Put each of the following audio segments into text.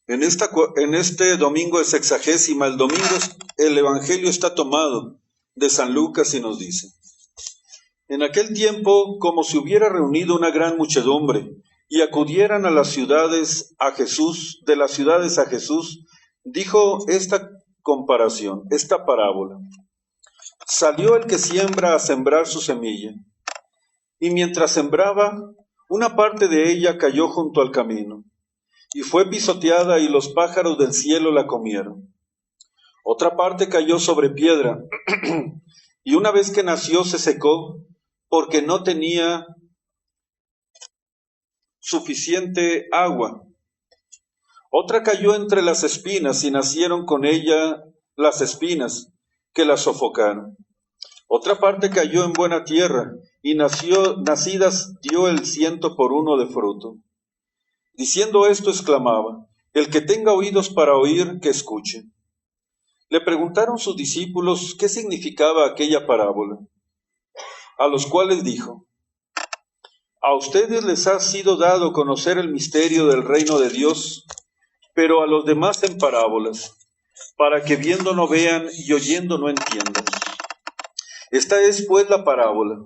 En este domingo de Sexagésima, el Evangelio está tomado de San Lucas y nos dice: en aquel tiempo, como se hubiera reunido una gran muchedumbre y acudieran a las ciudades a Jesús, de las ciudades a Jesús, dijo esta comparación, esta parábola. Salió el que siembra a sembrar su semilla, y mientras sembraba, una parte de ella cayó junto al camino, y fue pisoteada y los pájaros del cielo la comieron. Otra parte cayó sobre piedra, y una vez que nació se secó, porque no tenía suficiente agua. Otra cayó entre las espinas, y nacieron con ella las espinas, que la sofocaron. Otra parte cayó en buena tierra, y nacidas dio el 100 por 1 de fruto. Diciendo esto exclamaba: el que tenga oídos para oír, que escuche. Le preguntaron sus discípulos qué significaba aquella parábola, a los cuales dijo: a ustedes les ha sido dado conocer el misterio del reino de Dios, pero a los demás en parábolas, para que viendo no vean y oyendo no entiendan. Esta es pues la parábola.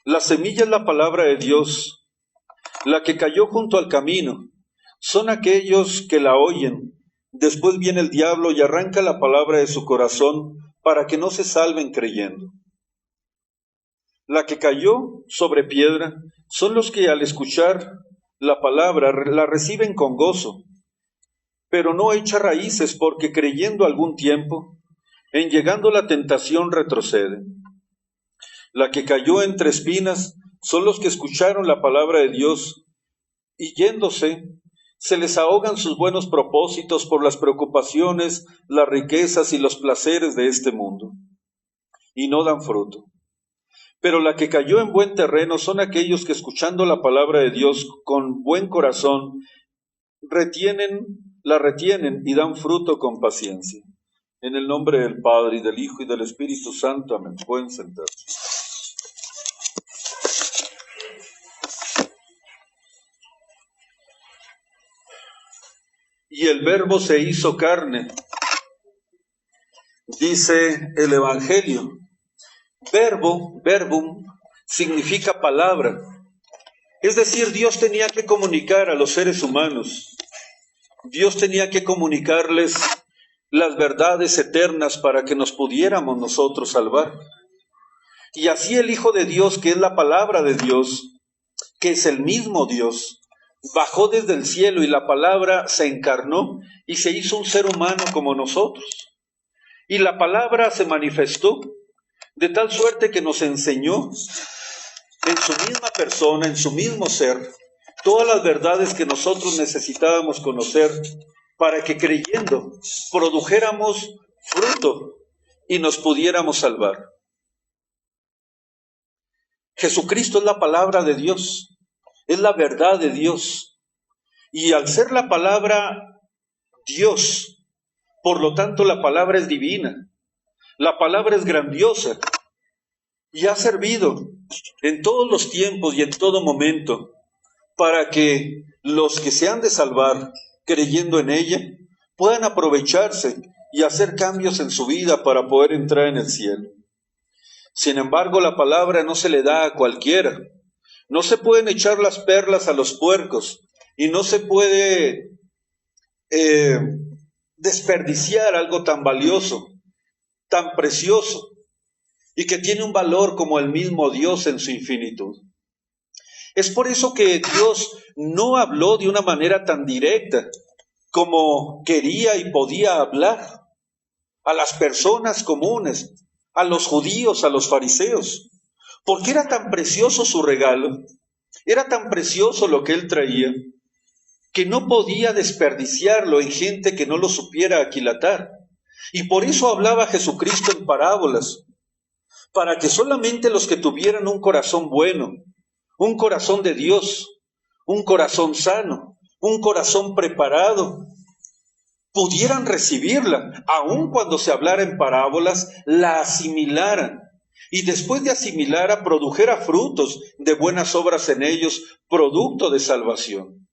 La semilla es la palabra de Dios. La que cayó junto al camino son aquellos que la oyen. Después viene el diablo y arranca la palabra de su corazón para que no se salven creyendo. La que cayó sobre piedra son los que al escuchar la palabra la reciben con gozo, pero no echa raíces, porque creyendo algún tiempo, en llegando la tentación retroceden. La que cayó entre espinas son los que escucharon la palabra de Dios y yéndose, se les ahogan sus buenos propósitos por las preocupaciones, las riquezas y los placeres de este mundo, y no dan fruto. Pero la que cayó en buen terreno son aquellos que escuchando la palabra de Dios con buen corazón, la retienen y dan fruto con paciencia. En el nombre del Padre, y del Hijo, y del Espíritu Santo. Amén. Pueden sentarse. Y el Verbo se hizo carne, dice el Evangelio. Verbum, significa palabra. Es decir, Dios tenía que comunicar a los seres humanos. Dios tenía que comunicarles las verdades eternas para que nos pudiéramos nosotros salvar. Y así el Hijo de Dios, que es la palabra de Dios, que es el mismo Dios, bajó desde el cielo y la palabra se encarnó y se hizo un ser humano como nosotros. Y la palabra se manifestó de tal suerte que nos enseñó en su misma persona, en su mismo ser, todas las verdades que nosotros necesitábamos conocer para que creyendo produjéramos fruto y nos pudiéramos salvar. Jesucristo es la palabra de Dios, es la verdad de Dios. Y al ser la palabra Dios, por lo tanto la palabra es divina, la palabra es grandiosa y ha servido en todos los tiempos y en todo momento para que los que se han de salvar creyendo en ella puedan aprovecharse y hacer cambios en su vida para poder entrar en el cielo. Sin embargo, la palabra no se le da a cualquiera. No se pueden echar las perlas a los puercos y no se puede desperdiciar algo tan valioso, tan precioso y que tiene un valor como el mismo Dios en su infinitud. Es por eso que Dios no habló de una manera tan directa como quería y podía hablar a las personas comunes, a los judíos, a los fariseos, porque era tan precioso su regalo, era tan precioso lo que él traía, que no podía desperdiciarlo en gente que no lo supiera aquilatar. Y por eso hablaba Jesucristo en parábolas, para que solamente los que tuvieran un corazón bueno, un corazón de Dios, un corazón sano, un corazón preparado, pudieran recibirla, aun cuando se hablara en parábolas, la asimilaran, y después de asimilarla produjera frutos de buenas obras en ellos, producto de salvación.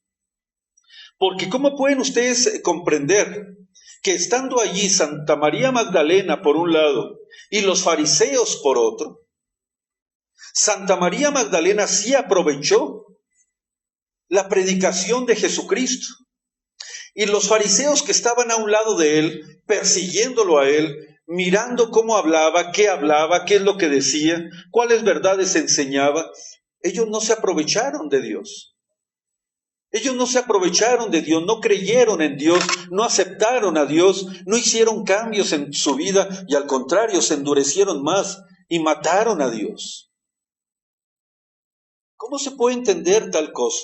Porque ¿cómo pueden ustedes comprender que estando allí Santa María Magdalena por un lado y los fariseos por otro, Santa María Magdalena sí aprovechó la predicación de Jesucristo, y los fariseos que estaban a un lado de él, persiguiéndolo a él, mirando cómo hablaba, qué es lo que decía, cuáles verdades enseñaba, ellos no se aprovecharon de Dios. Ellos no se aprovecharon de Dios, no creyeron en Dios, no aceptaron a Dios, no hicieron cambios en su vida y al contrario se endurecieron más y mataron a Dios. ¿Cómo se puede entender tal cosa?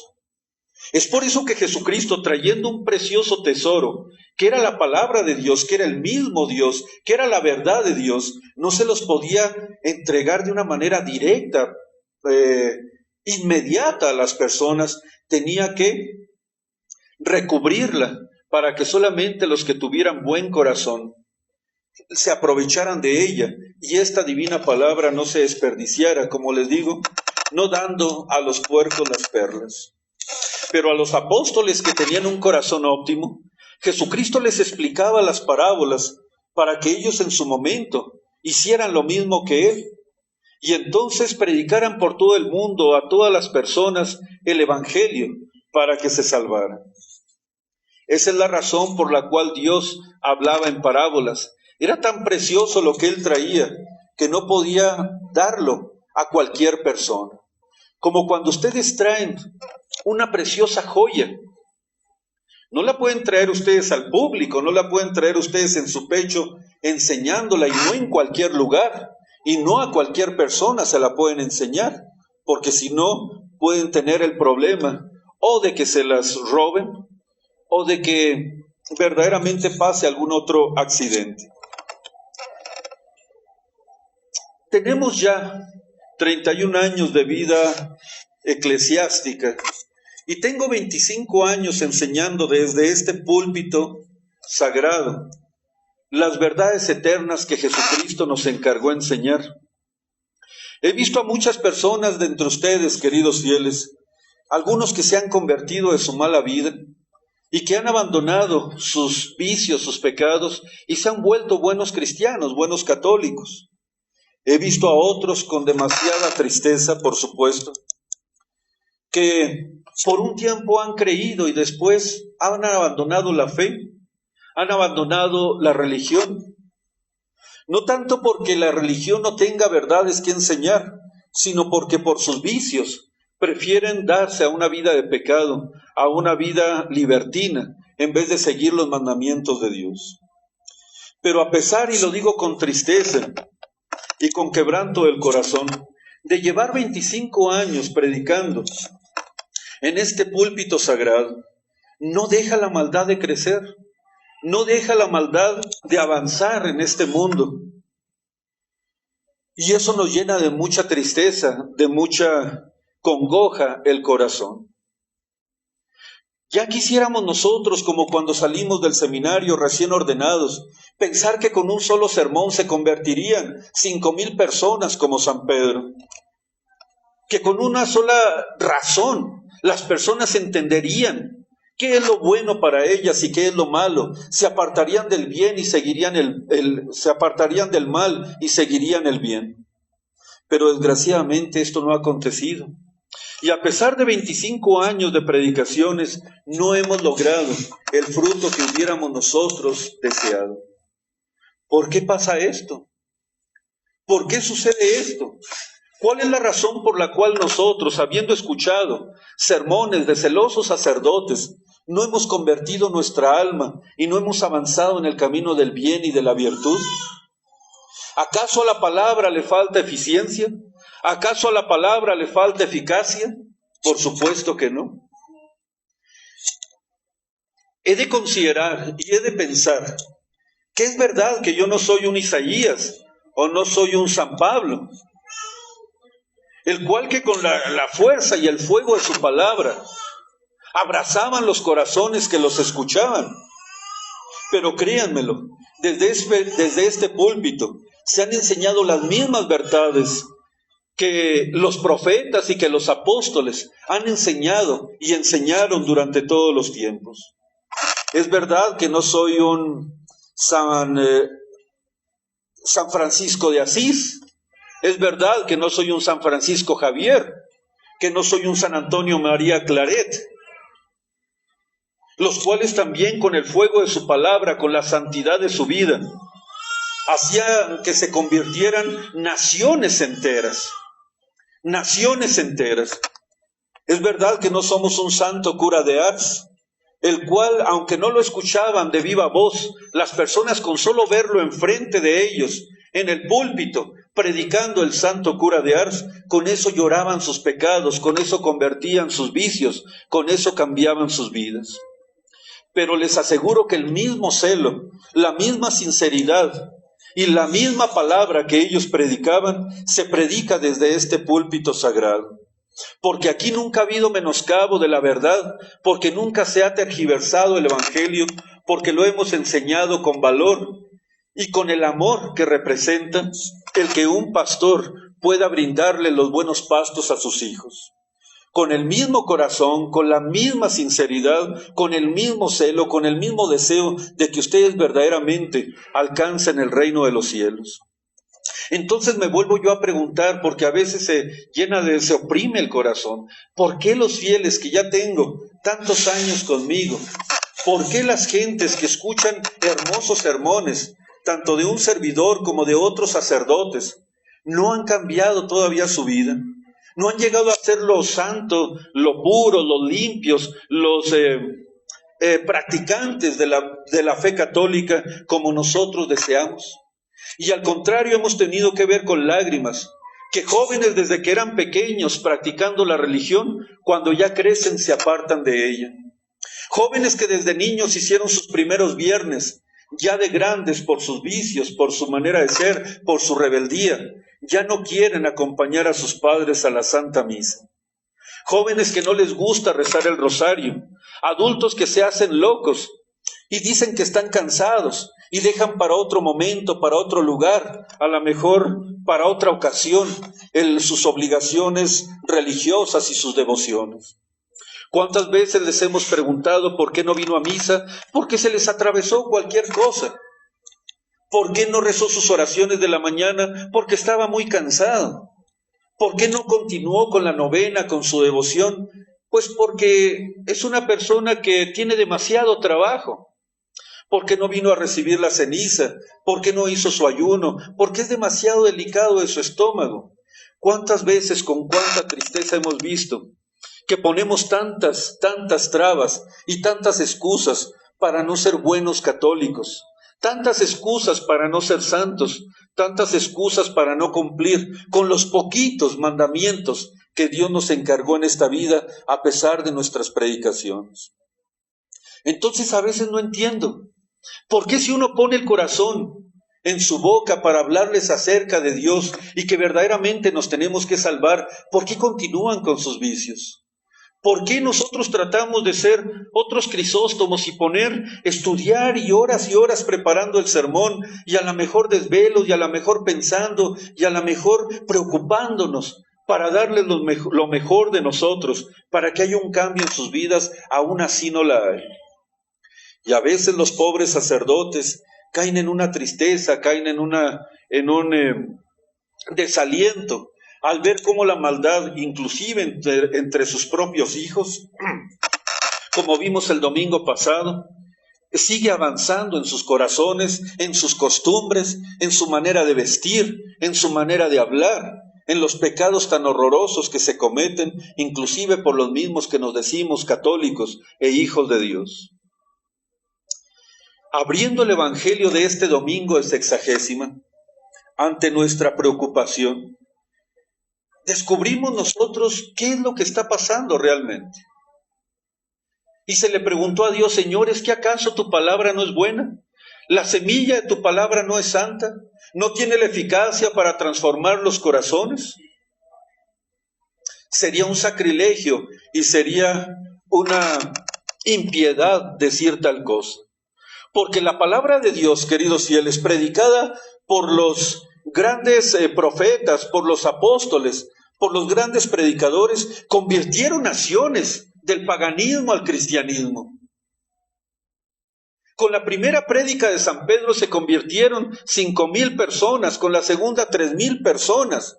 Es por eso que Jesucristo, trayendo un precioso tesoro, que era la palabra de Dios, que era el mismo Dios, que era la verdad de Dios, no se los podía entregar de una manera directa, inmediata a las personas, tenía que recubrirla para que solamente los que tuvieran buen corazón se aprovecharan de ella y esta divina palabra no se desperdiciara, como les digo, no dando a los puercos las perlas. Pero a los apóstoles que tenían un corazón óptimo, Jesucristo les explicaba las parábolas para que ellos en su momento hicieran lo mismo que Él y entonces predicaran por todo el mundo a todas las personas el Evangelio para que se salvaran. Esa es la razón por la cual Dios hablaba en parábolas. Era tan precioso lo que Él traía que no podía darlo a cualquier persona. Como cuando ustedes traen una preciosa joya. No la pueden traer ustedes al público, no la pueden traer ustedes en su pecho enseñándola y no en cualquier lugar. Y no a cualquier persona se la pueden enseñar, porque si no pueden tener el problema o de que se las roben o de que verdaderamente pase algún otro accidente. Tenemos ya 31 años de vida eclesiástica y tengo 25 años enseñando desde este púlpito sagrado las verdades eternas que Jesucristo nos encargó enseñar. He visto a muchas personas de entre ustedes, queridos fieles, algunos que se han convertido de su mala vida y que han abandonado sus vicios, sus pecados y se han vuelto buenos cristianos, buenos católicos. He visto a otros con demasiada tristeza, por supuesto, que por un tiempo han creído y después han abandonado la fe, han abandonado la religión. No tanto porque la religión no tenga verdades que enseñar, sino porque por sus vicios prefieren darse a una vida de pecado, a una vida libertina, en vez de seguir los mandamientos de Dios. Pero a pesar, y lo digo con tristeza y con quebranto del corazón, de llevar 25 años predicando en este púlpito sagrado, no deja la maldad de crecer, no deja la maldad de avanzar en este mundo. Y eso nos llena de mucha tristeza, de mucha congoja el corazón. Ya quisiéramos nosotros, como cuando salimos del seminario recién ordenados, pensar que con un solo sermón se convertirían 5,000 personas como San Pedro. Que con una sola razón las personas entenderían qué es lo bueno para ellas y qué es lo malo. Se apartarían del bien y seguirían se apartarían del mal y seguirían el bien. Pero desgraciadamente esto no ha acontecido. Y a pesar de 25 años de predicaciones, no hemos logrado el fruto que hubiéramos nosotros deseado. ¿Por qué pasa esto? ¿Por qué sucede esto? ¿Cuál es la razón por la cual nosotros, habiendo escuchado sermones de celosos sacerdotes, no hemos convertido nuestra alma y no hemos avanzado en el camino del bien y de la virtud? ¿Acaso a la palabra le falta eficiencia? ¿Acaso a la palabra le falta eficacia? Por supuesto que no. He de considerar y he de pensar que es verdad que yo no soy un Isaías o no soy un San Pablo, el cual que con la fuerza y el fuego de su palabra abrazaban los corazones que los escuchaban. Pero créanmelo, desde este púlpito se han enseñado las mismas verdades que los profetas y que los apóstoles han enseñado y enseñaron durante todos los tiempos. Es verdad que no soy un San Francisco de Asís. Es verdad que no soy un San Francisco Javier, que no soy un San Antonio María Claret, los cuales también con el fuego de su palabra, con la santidad de su vida, hacían que se convirtieran naciones enteras. Naciones enteras. Es verdad que no somos un santo cura de Ars, el cual, aunque no lo escuchaban de viva voz, las personas con solo verlo enfrente de ellos, en el púlpito, predicando el santo cura de Ars, con eso lloraban sus pecados, con eso convertían sus vicios, con eso cambiaban sus vidas. Pero les aseguro que el mismo celo, la misma sinceridad y la misma palabra que ellos predicaban, se predica desde este púlpito sagrado. Porque aquí nunca ha habido menoscabo de la verdad, porque nunca se ha tergiversado el Evangelio, porque lo hemos enseñado con valor y con el amor que representa el que un pastor pueda brindarle los buenos pastos a sus hijos. Con el mismo corazón, con la misma sinceridad, con el mismo celo, con el mismo deseo de que ustedes verdaderamente alcancen el reino de los cielos. Entonces me vuelvo yo a preguntar, porque a veces se oprime el corazón, ¿por qué los fieles que ya tengo tantos años conmigo? ¿Por qué las gentes que escuchan hermosos sermones, tanto de un servidor como de otros sacerdotes, no han cambiado todavía su vida? No han llegado a ser lo santo, lo puro, los limpios, los practicantes de la fe católica como nosotros deseamos. Y al contrario, hemos tenido que ver con lágrimas que jóvenes desde que eran pequeños practicando la religión, cuando ya crecen se apartan de ella. Jóvenes que desde niños hicieron sus primeros viernes, ya de grandes por sus vicios, por su manera de ser, por su rebeldía, ya no quieren acompañar a sus padres a la Santa Misa. Jóvenes que no les gusta rezar el rosario, adultos que se hacen locos y dicen que están cansados y dejan para otro momento, para otro lugar, a lo mejor para otra ocasión, sus obligaciones religiosas y sus devociones. ¿Cuántas veces les hemos preguntado por qué no vino a misa? Porque se les atravesó cualquier cosa. ¿Por qué no rezó sus oraciones de la mañana? Porque estaba muy cansado. ¿Por qué no continuó con la novena, con su devoción? Pues porque es una persona que tiene demasiado trabajo. ¿Por qué no vino a recibir la ceniza? ¿Por qué no hizo su ayuno? Porque es demasiado delicado de su estómago. ¿Cuántas veces, con cuánta tristeza hemos visto que ponemos tantas trabas y tantas excusas para no ser buenos católicos? Tantas excusas para no ser santos, tantas excusas para no cumplir con los poquitos mandamientos que Dios nos encargó en esta vida a pesar de nuestras predicaciones. Entonces a veces no entiendo, ¿por qué si uno pone el corazón en su boca para hablarles acerca de Dios y que verdaderamente nos tenemos que salvar, por qué continúan con sus vicios? ¿Por qué nosotros tratamos de ser otros Crisóstomos y estudiar y horas preparando el sermón y a lo mejor desvelos y a lo mejor pensando y a lo mejor preocupándonos para darles lo mejor de nosotros, para que haya un cambio en sus vidas? Aún así no la hay. Y a veces los pobres sacerdotes caen en una tristeza, caen en un desaliento, al ver cómo la maldad, inclusive entre sus propios hijos, como vimos el domingo pasado, sigue avanzando en sus corazones, en sus costumbres, en su manera de vestir, en su manera de hablar, en los pecados tan horrorosos que se cometen, inclusive por los mismos que nos decimos católicos e hijos de Dios. Abriendo el Evangelio de este domingo de Sexagésima, ante nuestra preocupación, descubrimos nosotros qué es lo que está pasando realmente. Y se le preguntó a Dios: Señor, ¿es que acaso tu palabra no es buena? ¿La semilla de tu palabra no es santa? ¿No tiene la eficacia para transformar los corazones? Sería un sacrilegio y sería una impiedad decir tal cosa. Porque la palabra de Dios, queridos fieles, predicada por los grandes profetas, por los apóstoles, por los grandes predicadores, convirtieron naciones del paganismo al cristianismo. Con la primera prédica de San Pedro se convirtieron 5,000 personas, con la segunda 3,000 personas.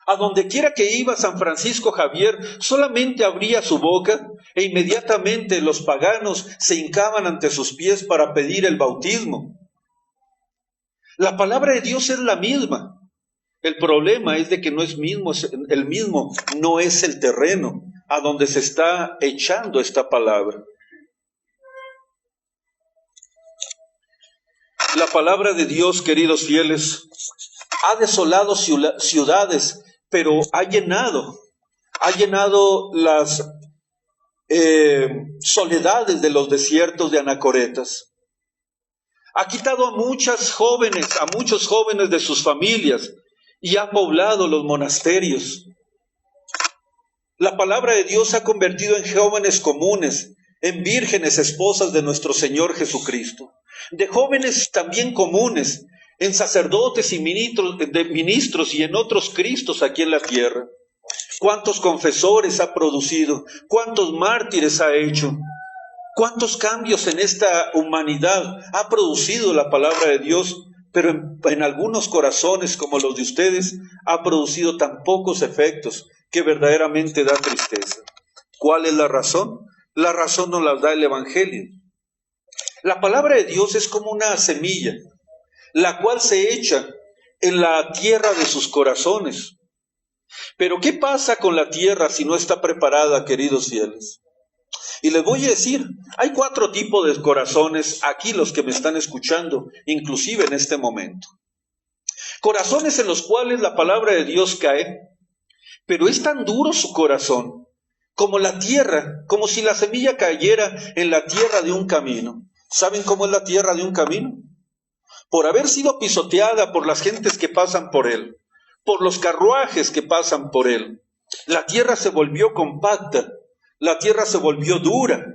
A donde quiera que iba San Francisco Javier, solamente abría su boca e inmediatamente los paganos se hincaban ante sus pies para pedir el bautismo. La palabra de Dios es la misma. El problema es de que no es el mismo, no es el terreno a donde se está echando esta palabra. La palabra de Dios, queridos fieles, ha desolado ciudades, pero ha llenado las soledades de los desiertos de anacoretas. Ha quitado a muchos jóvenes de sus familias y ha poblado los monasterios. La palabra de Dios ha convertido en jóvenes comunes, en vírgenes esposas de nuestro Señor Jesucristo, de jóvenes también comunes, en sacerdotes y ministros y en otros Cristos aquí en la tierra. ¿Cuántos confesores ha producido? ¿Cuántos mártires ha hecho? ¿Cuántos cambios en esta humanidad ha producido la palabra de Dios? Pero en algunos corazones como los de ustedes ha producido tan pocos efectos que verdaderamente da tristeza. ¿Cuál es la razón? La razón nos la da el Evangelio. La palabra de Dios es como una semilla, la cual se echa en la tierra de sus corazones. Pero ¿qué pasa con la tierra si no está preparada, queridos fieles? Y les voy a decir, hay 4 tipos de corazones, aquí los que me están escuchando, inclusive en este momento. Corazones en los cuales la palabra de Dios cae, pero es tan duro su corazón, como la tierra, como si la semilla cayera en la tierra de un camino. ¿Saben cómo es la tierra de un camino? Por haber sido pisoteada por las gentes que pasan por él, por los carruajes que pasan por él, la tierra se volvió compacta, la tierra se volvió dura.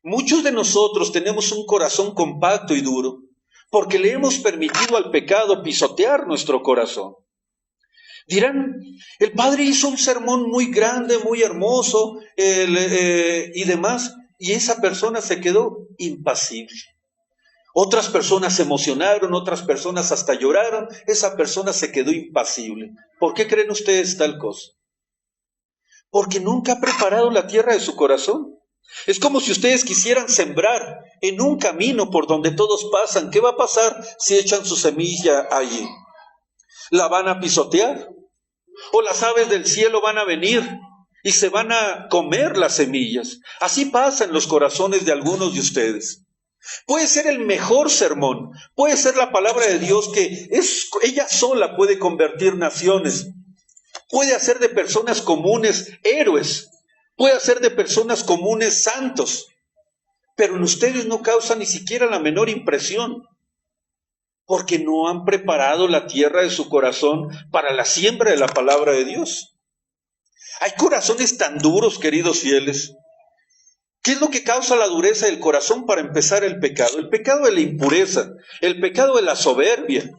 Muchos de nosotros tenemos un corazón compacto y duro, porque le hemos permitido al pecado pisotear nuestro corazón. Dirán, el padre hizo un sermón muy grande, muy hermoso, y demás, y esa persona se quedó impasible. Otras personas se emocionaron, otras personas hasta lloraron, esa persona se quedó impasible. ¿Por qué creen ustedes tal cosa? Porque nunca ha preparado la tierra de su corazón. Es como si ustedes quisieran sembrar en un camino por donde todos pasan. ¿Qué va a pasar si echan su semilla allí? ¿La van a pisotear? ¿O las aves del cielo van a venir y se van a comer las semillas? Así pasa en los corazones de algunos de ustedes. Puede ser el mejor sermón, puede ser la palabra de Dios que ella sola puede convertir naciones, puede hacer de personas comunes héroes, puede hacer de personas comunes santos, pero en ustedes no causa ni siquiera la menor impresión, porque no han preparado la tierra de su corazón para la siembra de la palabra de Dios. Hay corazones tan duros, queridos fieles. ¿Qué es lo que causa la dureza del corazón para empezar el pecado? El pecado de la impureza, el pecado de la soberbia,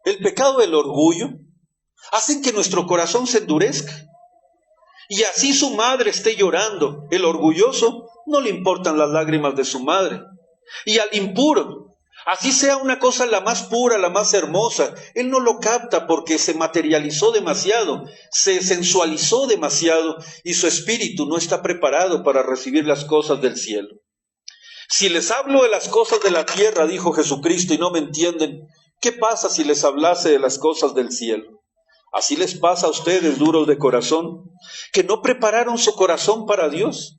el pecado del orgullo, hacen que nuestro corazón se endurezca. Y así su madre esté llorando, el orgulloso no le importan las lágrimas de su madre. Y al impuro, así sea una cosa la más pura, la más hermosa, él no lo capta porque se materializó demasiado, se sensualizó demasiado y su espíritu no está preparado para recibir las cosas del cielo. Si les hablo de las cosas de la tierra, dijo Jesucristo, y no me entienden, ¿qué pasa si les hablase de las cosas del cielo? Así les pasa a ustedes, duros de corazón, que no prepararon su corazón para Dios.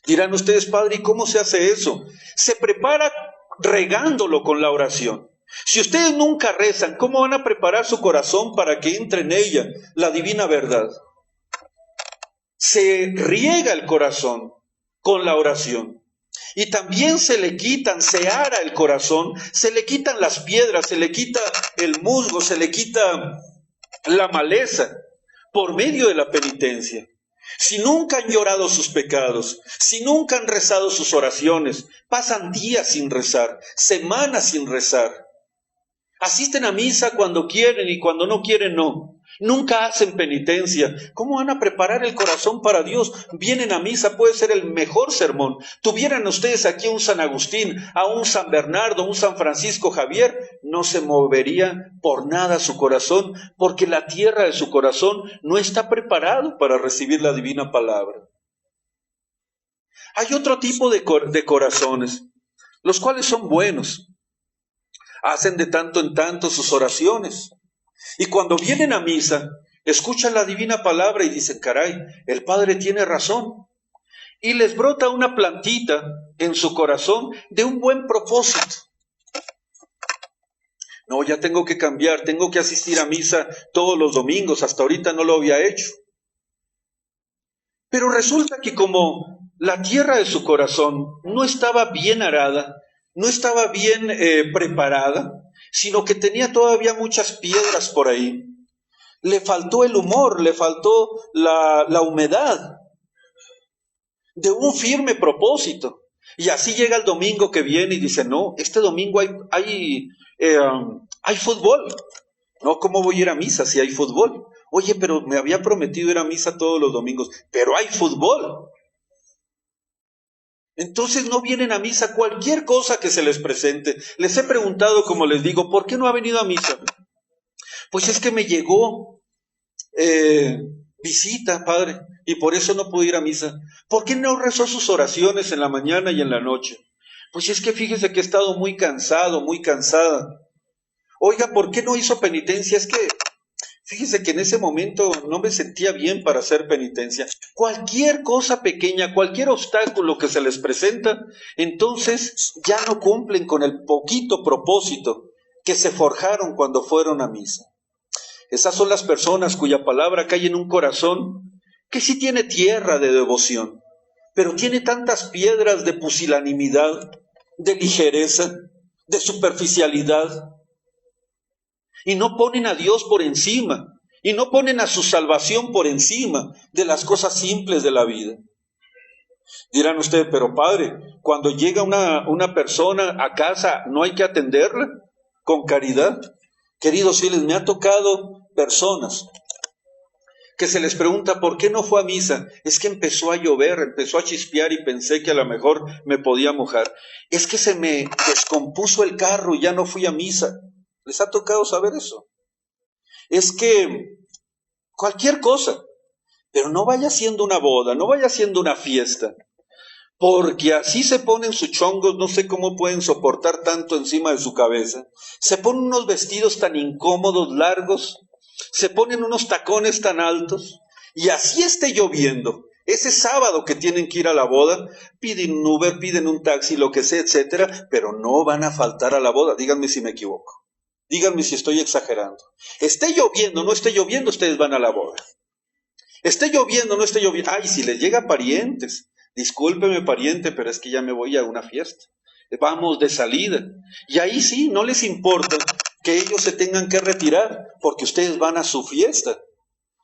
Dirán ustedes, padre, ¿y cómo se hace eso? Se prepara regándolo con la oración. Si ustedes nunca rezan, ¿cómo van a preparar su corazón para que entre en ella la divina verdad? Se riega el corazón con la oración. Y también se ara el corazón, se le quitan las piedras, se le quita el musgo, se le quita la maleza por medio de la penitencia. Si nunca han llorado sus pecados, si nunca han rezado sus oraciones, pasan días sin rezar, semanas sin rezar. Asisten a misa cuando quieren y cuando no quieren no. Nunca hacen penitencia. ¿Cómo van a preparar el corazón para Dios? Vienen a misa, puede ser el mejor sermón. Tuvieran ustedes aquí un San Agustín, a un San Bernardo, un San Francisco Javier, no se movería por nada su corazón, porque la tierra de su corazón no está preparado para recibir la divina palabra. Hay otro tipo de corazones, los cuales son buenos. Hacen de tanto en tanto sus oraciones. Y cuando vienen a misa, escuchan la divina palabra y dicen, caray, el Padre tiene razón. Y les brota una plantita en su corazón de un buen propósito. No, ya tengo que cambiar, tengo que asistir a misa todos los domingos, hasta ahorita no lo había hecho. Pero resulta que como la tierra de su corazón no estaba bien arada, no estaba bien preparada, sino que tenía todavía muchas piedras por ahí, le faltó el humor, le faltó la humedad de un firme propósito. Y así llega el domingo que viene y dice, no, este domingo hay fútbol. No, ¿cómo voy a ir a misa si hay fútbol? Oye, pero me había prometido ir a misa todos los domingos, pero hay fútbol. Entonces no vienen a misa cualquier cosa que se les presente. Les he preguntado, como les digo, ¿por qué no ha venido a misa? Pues es que me llegó visita, padre, y por eso no pude ir a misa. ¿Por qué no rezó sus oraciones en la mañana y en la noche? Pues es que fíjese que he estado muy cansado, muy cansada. Oiga, ¿por qué no hizo penitencia? Es que fíjese que en ese momento no me sentía bien para hacer penitencia. Cualquier cosa pequeña, cualquier obstáculo que se les presenta, entonces ya no cumplen con el poquito propósito que se forjaron cuando fueron a misa. Esas son las personas cuya palabra cae en un corazón que sí tiene tierra de devoción, pero tiene tantas piedras de pusilanimidad, de ligereza, de superficialidad, y no ponen a Dios por encima, y no ponen a su salvación por encima de las cosas simples de la vida. Dirán ustedes, pero padre, cuando llega una persona a casa, ¿no hay que atenderla con caridad? Queridos fieles, me ha tocado personas que se les pregunta ¿por qué no fue a misa? Es que empezó a llover, empezó a chispear y pensé que a lo mejor me podía mojar. Es que se me descompuso el carro y ya no fui a misa. ¿Les ha tocado saber eso? Es que cualquier cosa, pero no vaya siendo una boda, no vaya siendo una fiesta, porque así se ponen sus chongos, no sé cómo pueden soportar tanto encima de su cabeza. Se ponen unos vestidos tan incómodos, largos, se ponen unos tacones tan altos, y así esté lloviendo. Ese sábado que tienen que ir a la boda, piden un Uber, piden un taxi, lo que sea, etcétera, pero no van a faltar a la boda. Díganme si me equivoco. Díganme si estoy exagerando. Esté lloviendo, no esté lloviendo, ustedes van a la boda. Esté lloviendo, no esté lloviendo. Ay, si les llega parientes, discúlpeme pariente, pero es que ya me voy a una fiesta. Vamos de salida. Y ahí sí, no les importa que ellos se tengan que retirar, porque ustedes van a su fiesta.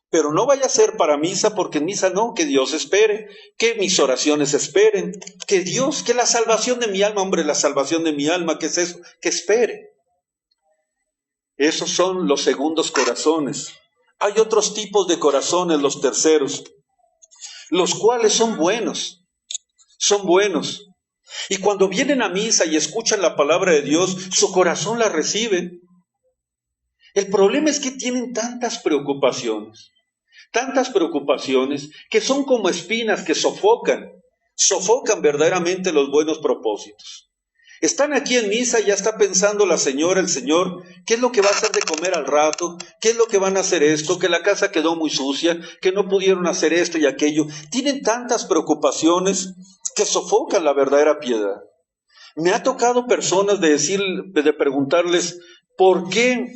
Pero no vaya a ser para misa, porque en misa no, que Dios espere, que mis oraciones esperen, que Dios, que la salvación de mi alma, hombre, la salvación de mi alma, ¿qué es eso? Que espere. Esos son los segundos corazones. Hay otros tipos de corazones, los terceros, los cuales son buenos, son buenos. Y cuando vienen a misa y escuchan la palabra de Dios, su corazón la recibe. El problema es que tienen tantas preocupaciones que son como espinas que sofocan verdaderamente los buenos propósitos. Están aquí en misa y ya está pensando la señora, el señor, ¿qué es lo que va a hacer de comer al rato? ¿Qué es lo que van a hacer esto? Que la casa quedó muy sucia, que no pudieron hacer esto y aquello. Tienen tantas preocupaciones que sofocan la verdadera piedad. Me ha tocado personas de preguntarles, ¿por qué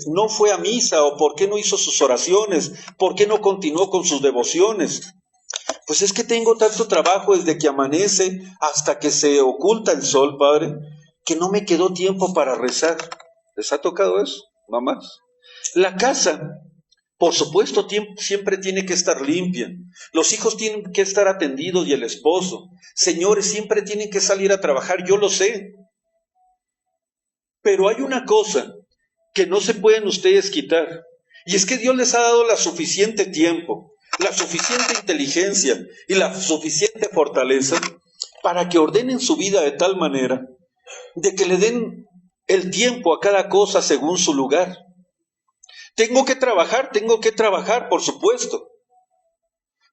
no fue a misa? ¿O por qué no hizo sus oraciones? ¿Por qué no continuó con sus devociones? Pues es que tengo tanto trabajo desde que amanece hasta que se oculta el sol, padre, que no me quedó tiempo para rezar. ¿Les ha tocado eso, mamás? La casa, por supuesto, siempre tiene que estar limpia. Los hijos tienen que estar atendidos y el esposo. Señores, siempre tienen que salir a trabajar, yo lo sé. Pero hay una cosa que no se pueden ustedes quitar, Y es que Dios les ha dado la suficiente tiempo, la suficiente inteligencia y la suficiente fortaleza para que ordenen su vida de tal manera de que le den el tiempo a cada cosa según su lugar. Tengo que trabajar, por supuesto.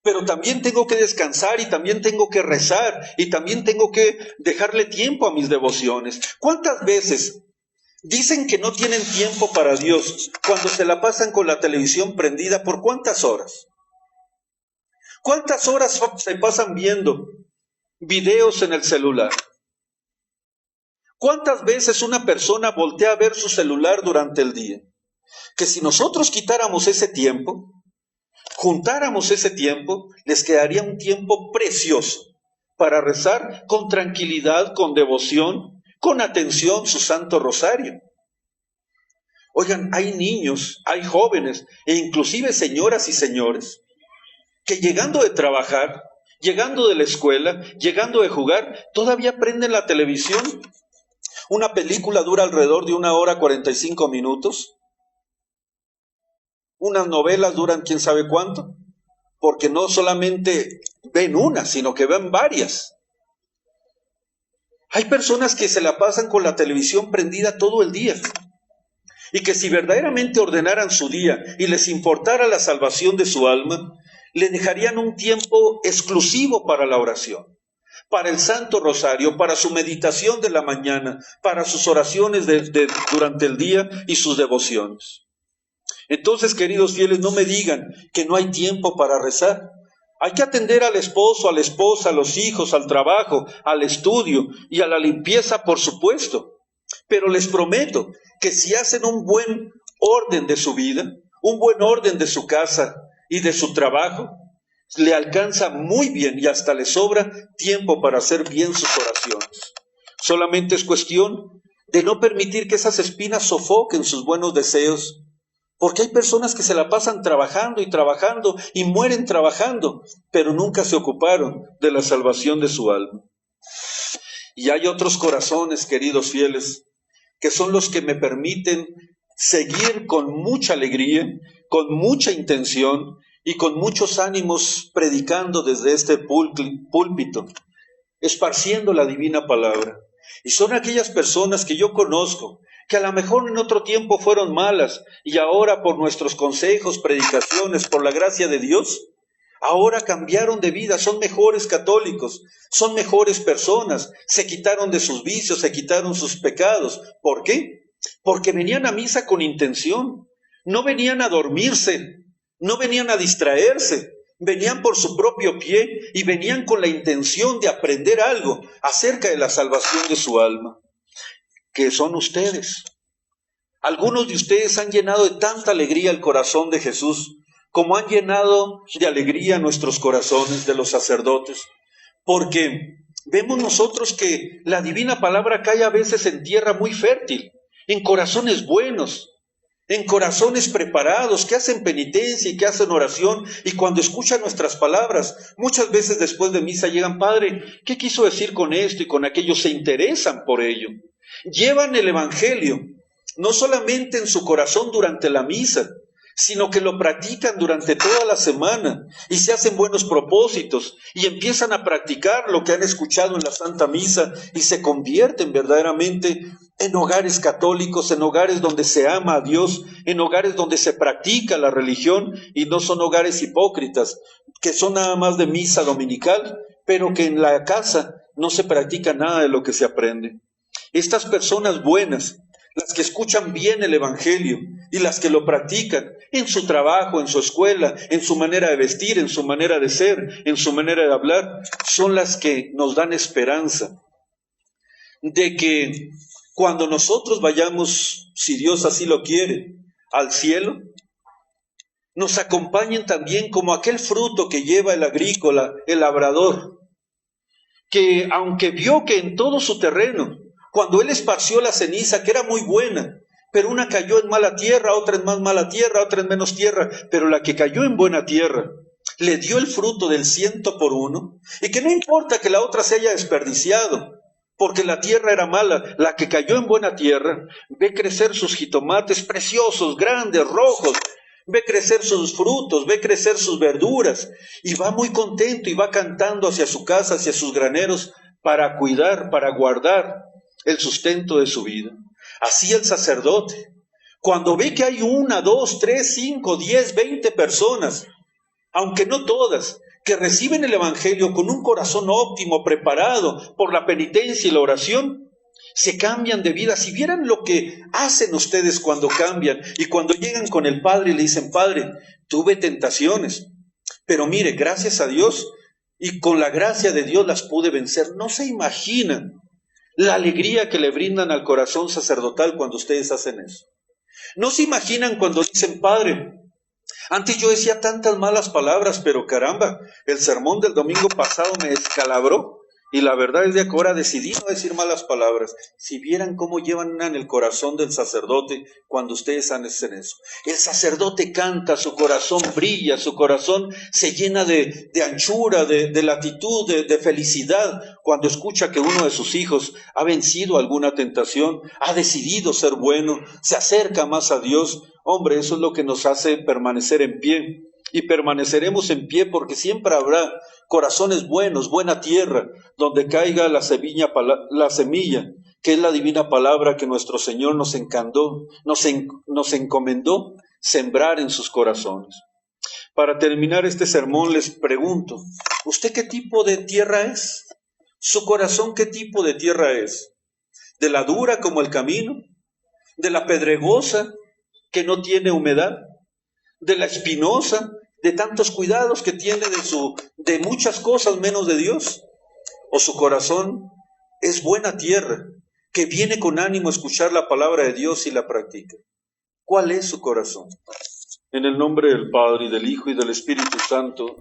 Pero también tengo que descansar y también tengo que rezar y también tengo que dejarle tiempo a mis devociones. ¿Cuántas veces dicen que no tienen tiempo para Dios cuando se la pasan con la televisión prendida? ¿Por cuántas horas? ¿Cuántas horas se pasan viendo videos en el celular? ¿Cuántas veces una persona voltea a ver su celular durante el día? Que si nosotros quitáramos ese tiempo, juntáramos ese tiempo, les quedaría un tiempo precioso para rezar con tranquilidad, con devoción, con atención su Santo Rosario. Oigan, hay niños, hay jóvenes e inclusive señoras y señores que llegando de trabajar, llegando de la escuela, llegando de jugar, todavía prenden la televisión. Una película dura alrededor de 1 hora 45 minutos. Unas novelas duran quién sabe cuánto, porque no solamente ven una, sino que ven varias. Hay personas que se la pasan con la televisión prendida todo el día y que si verdaderamente ordenaran su día y les importara la salvación de su alma, le dejarían un tiempo exclusivo para la oración, para el Santo Rosario, para su meditación de la mañana, para sus oraciones durante el día y sus devociones. Entonces, queridos fieles, no me digan que no hay tiempo para rezar. Hay que atender al esposo, a la esposa, a los hijos, al trabajo, al estudio y a la limpieza, por supuesto. Pero les prometo que si hacen un buen orden de su vida, un buen orden de su casa y de su trabajo, le alcanza muy bien y hasta le sobra tiempo para hacer bien sus oraciones. Solamente es cuestión de no permitir que esas espinas sofoquen sus buenos deseos, porque hay personas que se la pasan trabajando y mueren trabajando, pero nunca se ocuparon de la salvación de su alma. Y hay otros corazones, queridos fieles, que son los que me permiten seguir con mucha alegría, con mucha intención y con muchos ánimos predicando desde este púlpito, esparciendo la divina palabra. Y son aquellas personas que yo conozco, que a lo mejor en otro tiempo fueron malas y ahora por nuestros consejos, predicaciones, por la gracia de Dios, ahora cambiaron de vida, son mejores católicos, son mejores personas, se quitaron de sus vicios, se quitaron sus pecados. ¿Por qué? Porque venían a misa con intención, no venían a dormirse, no venían a distraerse, venían por su propio pie y venían con la intención de aprender algo acerca de la salvación de su alma, que son ustedes. Algunos de ustedes han llenado de tanta alegría el corazón de Jesús, como han llenado de alegría nuestros corazones de los sacerdotes, porque vemos nosotros que la divina palabra cae a veces en tierra muy fértil, en corazones buenos, en corazones preparados, que hacen penitencia y que hacen oración, y cuando escuchan nuestras palabras, muchas veces después de misa llegan: Padre, ¿qué quiso decir con esto y con aquello? Se interesan por ello. Llevan el Evangelio, no solamente en su corazón durante la misa, sino que lo practican durante toda la semana y se hacen buenos propósitos y empiezan a practicar lo que han escuchado en la Santa Misa y se convierten verdaderamente en hogares católicos, en hogares donde se ama a Dios, en hogares donde se practica la religión y no son hogares hipócritas, que son nada más de misa dominical, pero que en la casa no se practica nada de lo que se aprende. Estas personas buenas, las que escuchan bien el Evangelio y las que lo practican en su trabajo, en su escuela, en su manera de vestir, en su manera de ser, en su manera de hablar, son las que nos dan esperanza de que cuando nosotros vayamos, si Dios así lo quiere, al cielo, nos acompañen también como aquel fruto que lleva el agrícola, el labrador, que aunque vio que en todo su terreno, cuando él esparció la ceniza, que era muy buena, pero una cayó en mala tierra, otra en más mala tierra, otra en menos tierra, pero la que cayó en buena tierra le dio el fruto del 100 por 1, y que no importa que la otra se haya desperdiciado, porque la tierra era mala, la que cayó en buena tierra ve crecer sus jitomates preciosos, grandes, rojos, ve crecer sus frutos, ve crecer sus verduras, y va muy contento y va cantando hacia su casa, hacia sus graneros, para cuidar, para guardar el sustento de su vida. Así el sacerdote, cuando ve que hay 1, 2, 3, 5, 10, 20 personas, aunque no todas, que reciben el Evangelio con un corazón óptimo, preparado por la penitencia y la oración, se cambian de vida. Si vieran lo que hacen ustedes cuando cambian y cuando llegan con el Padre y le dicen: Padre, tuve tentaciones, pero mire, gracias a Dios y con la gracia de Dios las pude vencer. No se imaginan la alegría que le brindan al corazón sacerdotal cuando ustedes hacen eso. No se imaginan cuando dicen: Padre, antes yo decía tantas malas palabras, pero caramba, el sermón del domingo pasado me descalabró. Y la verdad es que ahora decidí no decir malas palabras. Si vieran cómo llevan en el corazón del sacerdote cuando ustedes hacen eso. El sacerdote canta, su corazón brilla, su corazón se llena de anchura, de latitud, de felicidad, cuando escucha que uno de sus hijos ha vencido alguna tentación, ha decidido ser bueno, se acerca más a Dios. Hombre, eso es lo que nos hace permanecer en pie. Y permaneceremos en pie porque siempre habrá corazones buenos, buena tierra, donde caiga la semilla, que es la divina palabra que nuestro Señor nos encomendó sembrar en sus corazones. Para terminar este sermón les pregunto: ¿usted qué tipo de tierra es? ¿Su corazón qué tipo de tierra es? ¿De la dura como el camino? ¿De la pedregosa que no tiene humedad? ¿De la espinosa, de tantos cuidados que tiene de muchas cosas menos de Dios? ¿O su corazón es buena tierra, que viene con ánimo a escuchar la palabra de Dios y la practica? ¿Cuál es su corazón? En el nombre del Padre, y del Hijo, y del Espíritu Santo.